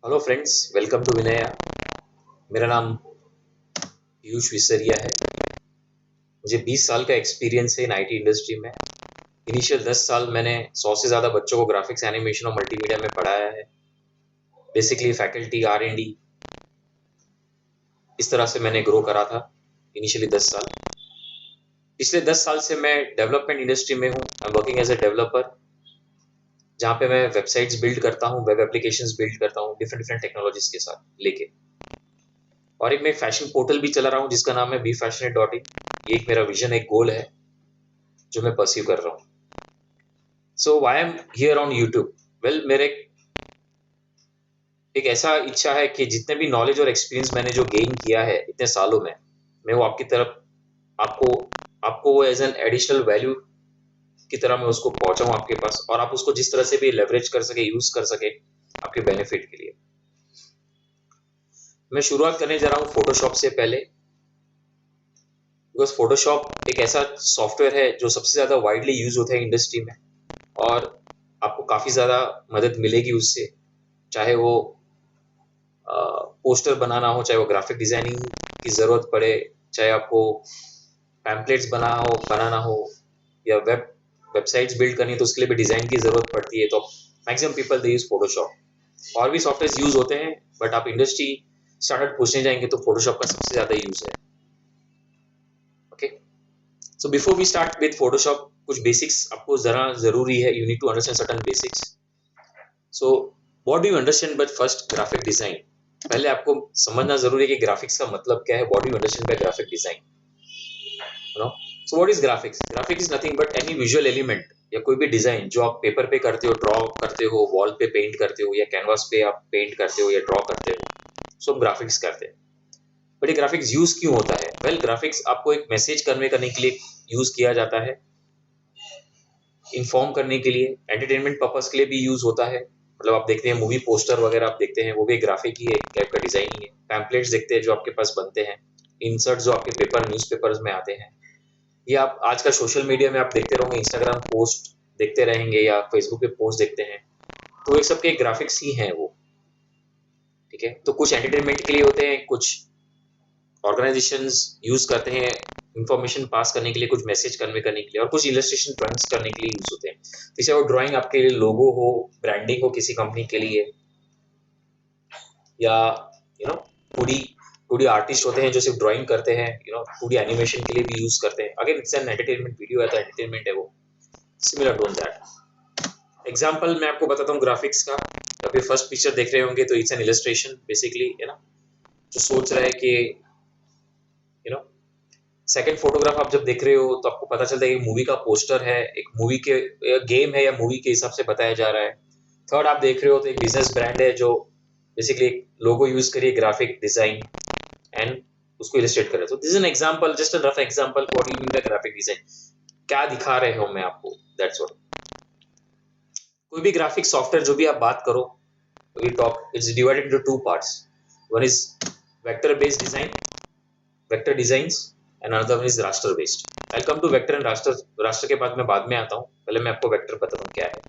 Hello friends, welcome to Vinaya. मेरा नाम पीयूष विसरिया है। मुझे 20 साल का एक्सपीरियंस है इन आईटी इंडस्ट्री में। इनिशियल 10 साल मैंने 100 से ज़्यादा बच्चों को ग्राफिक्स, एनिमेशन और मल्टीमीडिया में पढ़ाया है। बेसिकली फैकल्टी, R&D, इस तरह से मैंने ग्रो करा था इनिशियली 10 साल। पिछले 10 साल से मैं डेवलपमेंट इंडस्ट्री में हूँ। I am working as a developer, जहाँ पे मैं वेबसाइट्स बिल्ड करता हूँ, वेब एप्लीकेशंस बिल्ड करता हूँ डिफरेंट डिफरेंट टेक्नोलॉजीज के साथ लेके। और एक मैं फैशन पोर्टल भी चला रहा हूँ जिसका नाम है BeFashionate.in। ये एक मेरा विजन, एक गोल है जो मैं परस्यू कर रहा हूँ। So why I am here on YouTube? Well, मेरे एक ऐसा इच्छा है कि जितने भी नॉलेज और एक्सपीरियंस मैंने जो गेन किया है इतने सालों में, मैं वो आपकी तरफ आपको आपको वो एज एन एडिशनल वैल्यू की तरह मैं उसको पहुंचाऊं आपके पास, और आप उसको जिस तरह से भी लेवरेज कर सके, यूज कर सके आपके बेनिफिट के लिए। मैं शुरुआत करने जा रहा हूँ फोटोशॉप से पहले, बिकॉज फोटोशॉप एक ऐसा सॉफ्टवेयर है जो सबसे ज्यादा वाइडली यूज होता है इंडस्ट्री में, और आपको काफी ज्यादा मदद मिलेगी उससे। चाहे वो पोस्टर बनाना हो, चाहे वो ग्राफिक डिजाइनिंग की जरूरत पड़े, चाहे आपको पैम्पलेट्स बनाना हो या वेबसाइट्स बिल्ड करनी है तो उसके लिए भी डिजाइन की जरूरत पड़ती है। तो maximum people they use Photoshop. और भी सॉफ्टवेयर यूज होते हैं, बट आप इंडस्ट्री स्टैंडर्ड पूछने जाएंगे तो फोटोशॉप का सबसे ज्यादा यूज है। Okay, so before we start with Photoshop, कुछ बेसिक्स आपको जरा जरूरी है। You need to understand certain basics. So what do you understand by first graphic design? पहले आपको समझना जरूरी है कि ग्राफिक्स का मतलब क्या है। What do you understand bye graphic design? You know, so what is graphics? Graphic is nothing but any visual element या कोई भी डिजाइन जो आप पेपर पे करते हो, ड्रॉ करते हो, वॉल पे पेंट करते हो, या कैनवास पे आप पेंट करते हो या ड्रॉ करते हो, सो हम ग्राफिक्स करते हैं। बट ये ग्राफिक्स यूज क्यों होता है? वेल, ग्राफिक्स आपको एक मैसेज कन्वे करने के लिए यूज किया जाता है, इन्फॉर्म करने के लिए, एंटरटेनमेंट पर्पस के लिए भी यूज होता है। मतलब आप देखते हैं मूवी पोस्टर वगैरह, आप देखते हैं वो भी ग्राफिक ही है, एक टाइप का डिजाइन ही है। पैम्पलेट्स देखते हैं जो आपके पास बनते हैं, इंसर्ट जो आपके पेपर, न्यूज़पेपर्स में आते हैं, ये आप आजकल सोशल मीडिया में आप देखते रहोगे, इंस्टाग्राम पोस्ट देखते रहेंगे या फेसबुक पे पोस्ट देखते हैं, तो ये सबके ग्राफिक्स ही हैं वो। ठीक है, तो कुछ एंटरटेनमेंट के लिए होते हैं, कुछ ऑर्गेनाइजेशंस यूज करते हैं इंफॉर्मेशन पास करने के लिए, कुछ मैसेज कन्वे करने के लिए, और कुछ इलस्ट्रेशन ड्राइंग्स करने के लिए यूज होते हैं। जैसे वो ड्राइंग आपके लिए लोगो हो, ब्रांडिंग हो किसी कंपनी के लिए, या you know 2D 2D artist होते हैं जो सिर्फ ड्राइंग करते हैं, 2D एनिमेशन के लिए भी यूज करते हैं। Again it's an entertainment, video है तो एंटरटेनमेंट है वो। सिमिलर टू दैट एग्जाम्पल मैं आपको बताता हूँ ग्राफिक्स का। अभी फर्स्ट पिक्चर देख रहे होंगे तो इट्स एन इलस्ट्रेशन बेसिकली, है ना, जो सोच रहा है कि यू नो। सेकंड फोटोग्राफ आप जब देख रहे हो तो आपको पता चलता है कि मूवी का पोस्टर है, एक मूवी के गेम है या मूवी के हिसाब से बताया जा रहा है। थर्ड आप देख रहे हो तो एक बिजनेस ब्रांड है जो बेसिकली एक लोगो यूज करिए, ग्राफिक डिजाइन, एंड उसको इलस्ट्रेट कर रहे हो। This is an example, just a rough example what you mean by graphic design. क्या दिखा रहे हो मैं आपको, दैट्स व्हाट। कोई भी ग्राफिक सॉफ्टवेयर जो भी आप बात करो, we talk, it's divided into two parts. One is vector based design, vector designs, and another one is raster based. I come to vector and raster. Raster के बाद में आता हूँ, पहले मैं आपको वेक्टर बताता हूँ क्या है।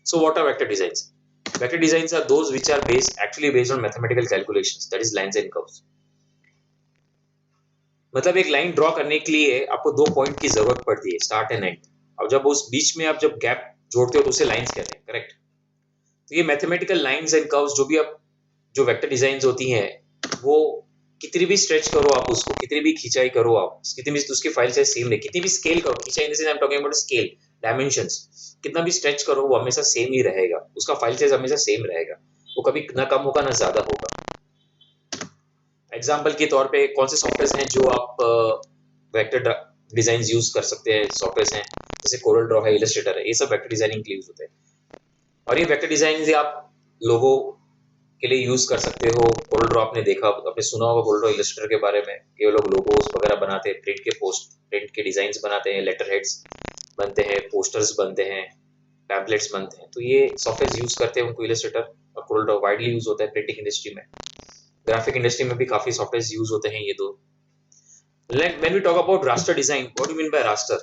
So what are vector designs? Vector designs are those which are actually based on mathematical calculations, that is lines and curves. मतलब एक लाइन ड्रॉ करने के लिए आपको दो पॉइंट की जरूरत पड़ती है, स्टार्ट एंड एंड। और जब उस बीच में आप जब गैप जोड़ते हो तो उसे लाइंस कहते हैं, करेक्ट? तो ये मैथमेटिकल लाइंस एंड कर्व्स जो भी आप, जो वेक्टर डिजाइंस होती हैं, वो कितनी भी स्ट्रेच करो आप उसको, कितनी भी खिंचाई करो आप, कितनी भी उसकी फाइल साइज सेम नहीं, कितनी भी स्केल करो, खिंचाई in the sense I am talking about scale, dimensions, कितना भी स्ट्रेच करो वो हमेशा सेम ही रहेगा, उसका फाइल साइज हमेशा सेम रहेगा, वो कभी ना कम होगा ना ज्यादा होगा। एग्जाम्पल के तौर पे कौन से सॉफ्टवेयर हैं जो आप वेक्टर डिजाइन यूज कर सकते हैं? सॉफ्टवेयर हैं जैसे कोरल ड्रॉ है, इलस्ट्रेटर है, ये सब वेक्टर डिजाइनिंग के लिए यूज होते हैं। और ये वेक्टर डिजाइन आप लोगो के लिए यूज कर सकते हो। कोरल ड्रॉ आपने देखा, आपने सुना होगा कोरल ड्रॉ इलस्ट्रेटर के बारे में, ये लोग लोगोस वगैरह बनाते हैं, प्रिंट के डिजाइन बनाते हैं, लेटर हेड्स बनते हैं, पोस्टर्स बनते हैं, पैम्पलेट्स बनते हैं। तो ये सॉफ्टवेयर यूज करते हैं उनको इलस्ट्रेटर और कोरल ड्रॉ वाइडली यूज होता है प्रिंटिंग इंडस्ट्री में। ग्राफिक इंडस्ट्री में भी काफी सॉफ्टवेयर यूज होते हैं ये दो। When we talk about raster design, what do you mean by raster?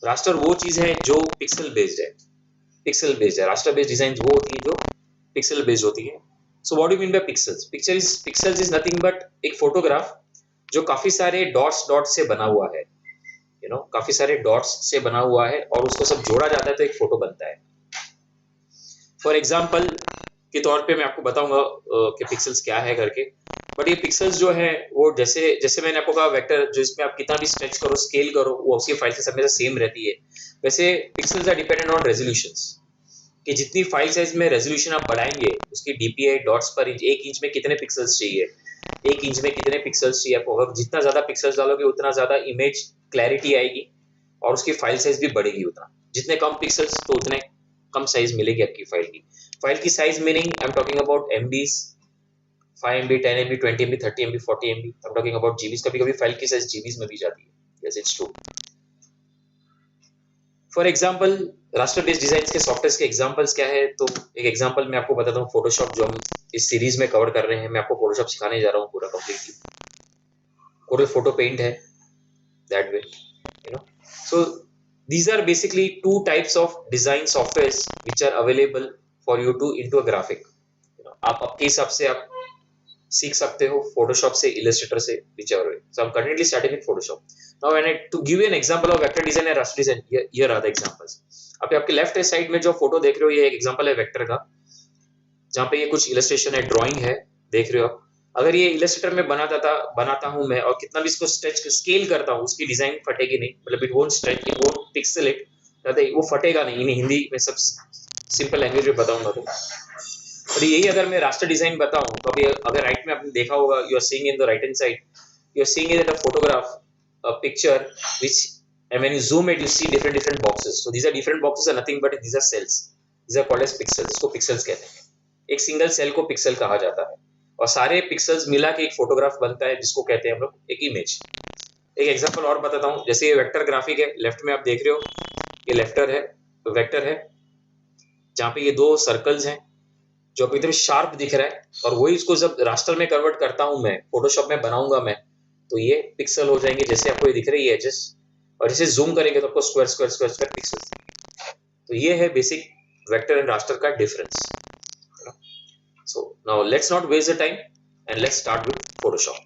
Raster वो चीज है जो पिक्सल बेस्ड है, पिक्सल बेस्ड है। रास्टर बेस्ड डिजाइन वो होती है जो पिक्सल बेस्ड होती है। So what do mean by pixels? Pixels is nothing but एक फोटोग्राफ जो काफी सारे डॉट्स से बना हुआ है, काफी सारे डॉट्स से बना हुआ है और उसको सब जोड़ा जाता है तो एक फोटो बनता है। फॉर एग्जाम्पल के तौर पे मैं आपको बताऊंगा कि पिक्सेल्स क्या है करके, बट ये पिक्सेल्स जो है वो जैसे जैसे मैंने आपको कहा वेक्टर जो इसमें आप कितना भी स्ट्रेच करो, स्केल करो, वो उसकी फाइल से हमेशा सेम रहती है। वैसे pixels are dependent on resolutions, कि जितनी फाइल साइज में रेजोल्यूशन आप बढ़ाएंगे उसकी डीपीआई डॉट्स पर इंच, एक इंच में कितने पिक्सेल्स चाहिए, एक इंच में कितने पिक्सेल्स चाहिए आपको, अगर जितना ज्यादा पिक्सेल्स डालोगे उतना ज्यादा इमेज क्लैरिटी आएगी और उसकी फाइल साइज भी बढ़ेगी उतना, जितने कम पिक्सेल्स तो उतने कम साइज मिलेगी आपकी फाइल की size meaning I am talking about MBs, 5 MB, 10 MB, 20 MB, 30 MB, 40 MB, I am talking about GBs, कभी कभी फाइल की साइज जीबीज में भी जाती है। Yes it's true. For example raster based design के सॉफ्टवेयर के एग्जाम्पल्स क्या है, तो एक एग्जाम्पल मैं आपको बताता हूँ, फोटोशॉप जो हम इस सीरीज में कवर कर रहे हैं, मैं आपको फोटोशॉप सिखाने जा रहा हूँ पूरा कंप्लीटली। कोरल फोटो पेंट है that way, so these are basically two types of design softwares which are available for you to into a graphic, आप आपके हिसाब से आप सीख सकते हो फोटोशॉप से, इलस्ट्रेटर से, whichever way. So I'm currently starting with Photoshop. Now when I to give you an example of vector design and raster design, here are the examples. आपके लेफ्ट साइड में जो फोटो देख रहे हो ये एक एग्जांपल है वेक्टर का, जहाँ पे ये कुछ इलस्ट्रेशन है, ड्राइंग है, देख रहे हो। अगर ये इलस्ट्रेटर में बनाता हूँ मैं और कितना भी इसको स्ट्रेच स्केल करता हूँ, उसकी डिजाइन फटेगी नहीं, मतलब it won't stretch, it won't pixelate, वो फटेगा नहीं। इन्हें हिंदी में सब सिंपल लैंग्वेज में बताऊंगा तो। और यही अगर मैं रास्टर डिजाइन बताऊं तो अभी अगर राइट में आपने देखा होगा, you are seeing in the right hand side, you are seeing it a photograph, a picture which and when you zoom it you see different boxes. So these are different boxes are nothing but these are cells, these are called as pixels, इसको pixels कहते हैं। एक single cell को pixel कहा जाता है और सारे पिक्सेल्स मिला के एक फोटोग्राफ बनता है जिसको कहते हैं हम लोग एक इमेज। एक एग्जांपल और बताता हूँ, जैसे ये वेक्टर ग्राफिक है, लेफ्ट में आप देख रहे हो ये वेक्टर है जहाँ पे ये दो सर्कल्स हैं जो एकदम शार्प दिख रहा है, और वही इसको जब रास्टर में कन्वर्ट करता हूं मैं, फोटोशॉप में बनाऊंगा मैं, तो ये पिक्सल हो जाएंगे जैसे आपको ये दिख रही है एजेस, और इसे जूम करेंगे तो आपको स्क्वायर पिक्सेल्स दिखेंगे। तो ये है बेसिक वेक्टर एंड रास्टर का difference. So now let's not waste the time and let's start with Photoshop.